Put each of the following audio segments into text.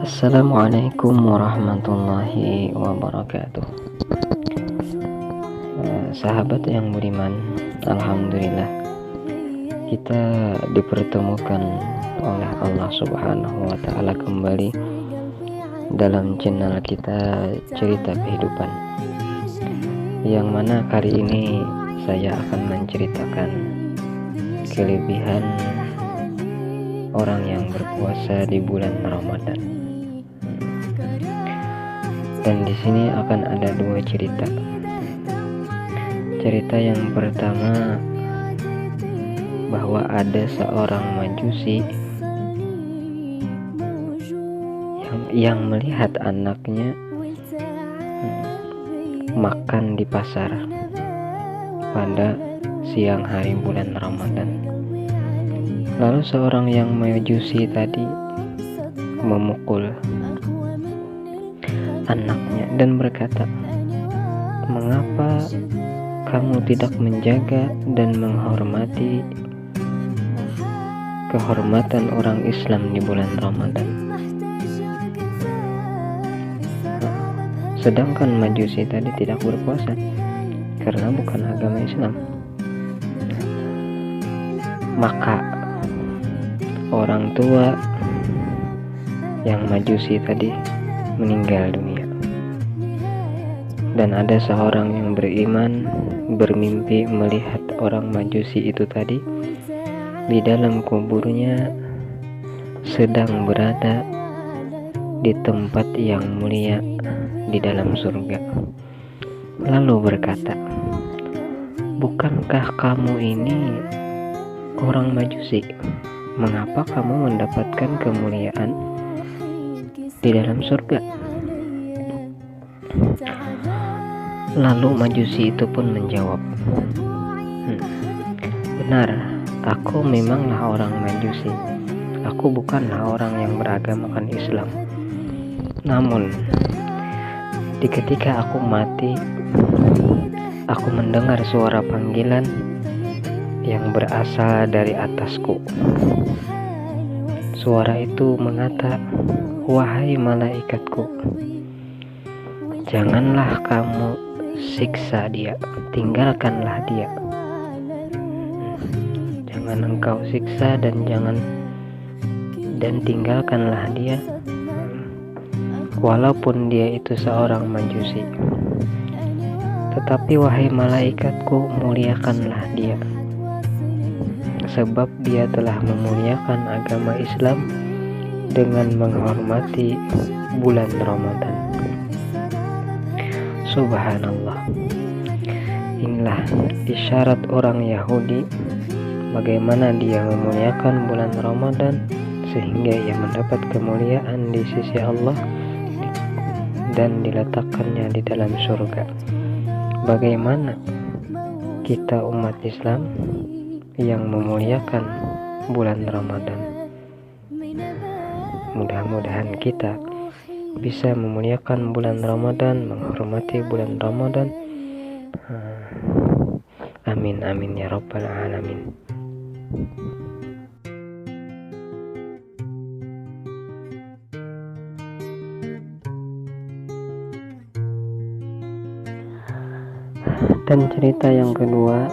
Assalamualaikum warahmatullahi wabarakatuh. Sahabat yang budiman, alhamdulillah kita dipertemukan oleh Allah Subhanahu wa Ta'ala kembali dalam channel kita Cerita Kehidupan, yang mana kali ini saya akan menceritakan kelebihan orang yang berpuasa di bulan Ramadan. Dan di sini akan ada dua cerita. Cerita yang pertama, bahwa ada seorang majusi yang melihat anaknya makan di pasar pada siang hari bulan Ramadan. Lalu seorang yang majusi tadi memukul anaknya dan berkata, "Mengapa kamu tidak menjaga dan menghormati kehormatan orang Islam di bulan Ramadan?" Sedangkan majusi tadi tidak berpuasa karena bukan agama Islam. Maka orang tua yang majusi tadi meninggal dunia, dan ada seorang yang beriman bermimpi melihat orang majusi itu tadi di dalam kuburnya sedang berada di tempat yang mulia di dalam surga. Lalu berkata, "Bukankah kamu ini orang majusi? Mengapa kamu mendapatkan kemuliaan di dalam surga?" Lalu majusi itu pun menjawab, "Benar, aku memanglah orang majusi. Aku bukanlah orang yang beragamakan Islam. Namun, ketika aku mati, aku mendengar suara panggilan yang berasal dari atasku. Suara itu mengata, 'Wahai malaikatku, janganlah kamu siksa dia, tinggalkanlah dia. Jangan engkau siksa dan tinggalkanlah dia, walaupun dia itu seorang majusi. Tetapi wahai malaikatku, muliakanlah dia, sebab dia telah memuliakan agama Islam dengan menghormati bulan Ramadan.'" Subhanallah. Inilah isyarat orang Yahudi bagaimana dia memuliakan bulan Ramadan sehingga ia mendapat kemuliaan di sisi Allah dan diletakkannya di dalam surga. Bagaimana kita umat Islam yang memuliakan bulan Ramadan? Mudah-mudahan kita bisa memuliakan bulan Ramadan, menghormati bulan Ramadan. Amin amin ya rabbal alamin. Dan cerita yang kedua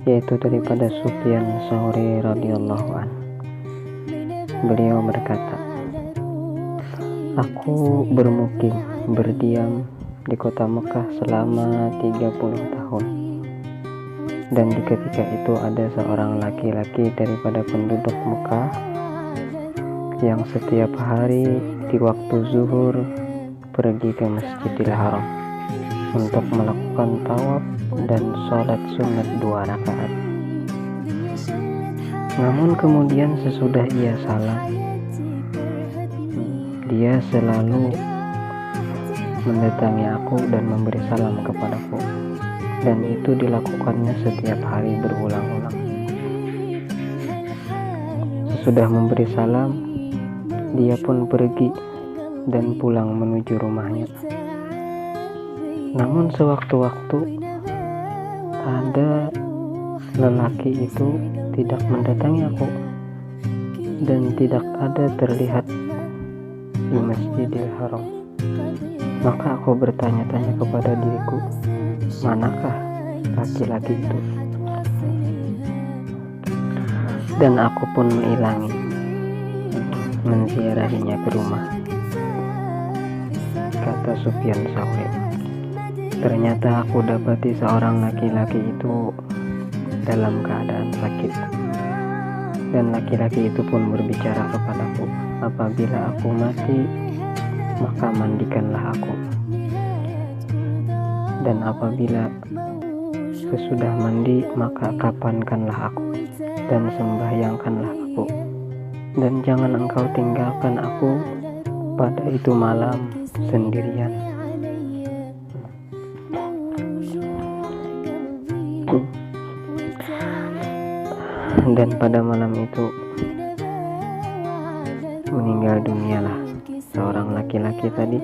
yaitu daripada Sufyan Tsauri radhiyallahu anhu. Beliau berkata, "Aku berdiam di kota Mekah selama 30 tahun. Dan di ketika itu ada seorang laki-laki daripada penduduk Mekah yang setiap hari di waktu zuhur pergi ke Masjidil Haram untuk melakukan tawaf dan sholat sunat 2 rakaat. Namun kemudian sesudah ia salam, dia selalu mendatangi aku dan memberi salam kepadaku, dan itu dilakukannya setiap hari berulang-ulang. Sesudah memberi salam, dia pun pergi dan pulang menuju rumahnya. Namun sewaktu-waktu ada lelaki itu tidak mendatangi aku dan tidak ada terlihat di Masjidil Haram. Maka aku bertanya-tanya kepada diriku, manakah laki-laki itu? Dan aku pun menziarahinya ke rumah, kata Sufyan Tsauri. Ternyata aku dapati seorang laki-laki itu dalam keadaan sakit. Dan laki-laki itu pun berbicara kepadaku, apabila aku mati, maka mandikanlah aku. Dan apabila sesudah mandi, maka kafankanlah aku dan sembahyangkanlah aku. Dan jangan engkau tinggalkan aku pada itu malam sendirian. Dan pada malam itu meninggal dunialah seorang laki-laki tadi.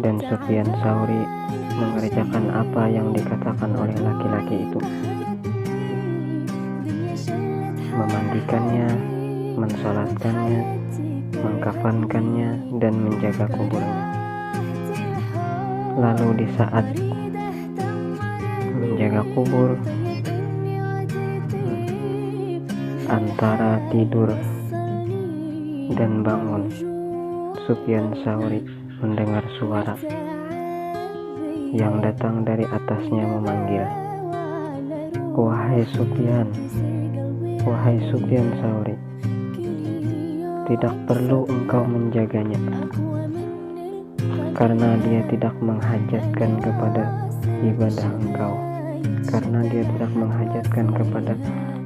Dan Sufyan Tsauri mengerjakan apa yang dikatakan oleh laki-laki itu, memandikannya, mensolatkannya, mengkafankannya, dan menjaga kuburnya. Lalu di saat menjaga kubur, antara tidur dan bangun, Sufyan Tsauri mendengar suara yang datang dari atasnya memanggil, "Wahai Sufyan, wahai Sufyan Tsauri, tidak perlu engkau menjaganya, karena dia tidak menghajatkan kepada ibadah engkau, karena dia tidak menghajatkan kepada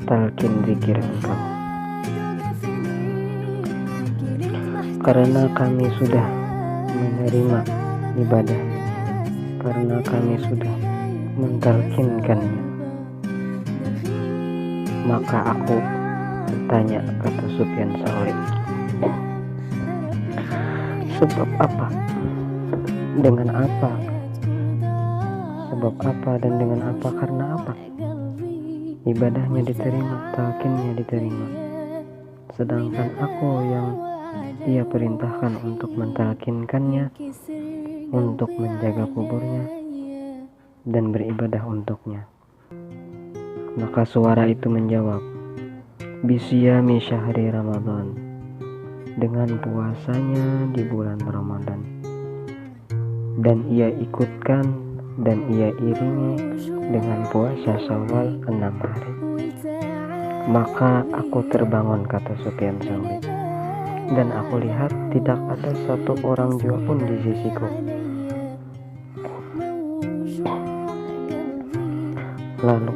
talqin zikir engkau. Karena kami sudah menerima ibadah, karena kami sudah mentalkinkannya." Maka aku bertanya, kata Sufyan Tsauri, sebab apa? Dengan apa? Sebab apa dan dengan apa? Karena apa? Ibadahnya diterima, talqinnya diterima, sedangkan aku yang dia perintahkan untuk mentalkinkannya, untuk menjaga kuburnya dan beribadah untuknya. Maka suara itu menjawab, "Bisyami syahri Ramadan," dengan puasanya di bulan Ramadan. Dan ia ikutkan dan ia iringi dengan puasa Syawal 6 hari. Maka aku terbangun, kata Sufyan Tsauri, dan aku lihat tidak ada satu orang jua pun di sisiku. Lalu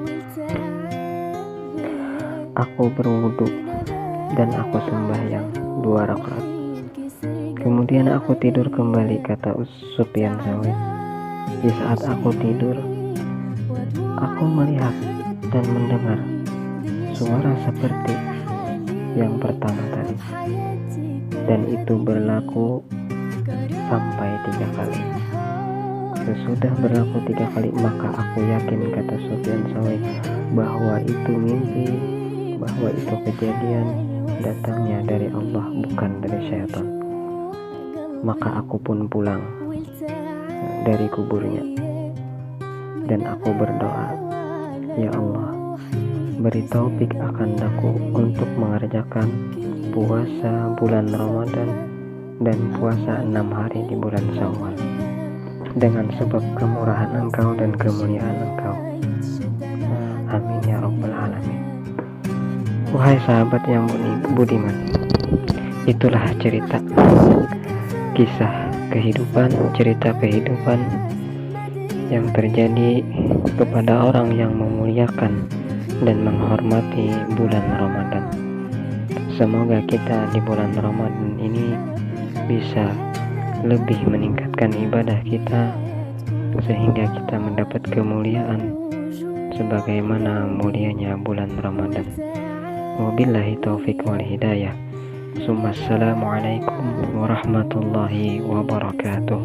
aku berwudu dan aku sembahyang 2 rakaat. Kemudian aku tidur kembali, kata Sufyan Tsauri. Di saat aku tidur, aku melihat dan mendengar suara seperti yang pertama tadi, dan itu berlaku sampai 3 kali. Sesudah berlaku 3 kali, maka aku yakin, kata Sufyan Tsauri, bahwa itu mimpi, bahwa itu kejadian datangnya dari Allah, bukan dari syaitan. Maka aku pun pulang dari kuburnya dan aku berdoa, ya Allah, beri taufik akan aku untuk mengerjakan puasa bulan Ramadan dan puasa 6 hari di bulan Syawal dengan sebab kemurahan Engkau dan kemuliaan Engkau. Amin ya Rabbal Alamin. Wahai sahabat yang budiman, itulah cerita kisah kehidupan, cerita kehidupan yang terjadi kepada orang yang memuliakan dan menghormati bulan Ramadan. Semoga kita di bulan Ramadan ini bisa lebih meningkatkan ibadah kita sehingga kita mendapat kemuliaan sebagaimana mulianya bulan Ramadan. Wabillahi taufiq wal hidayah. Assalamualaikum warahmatullahi wabarakatuh.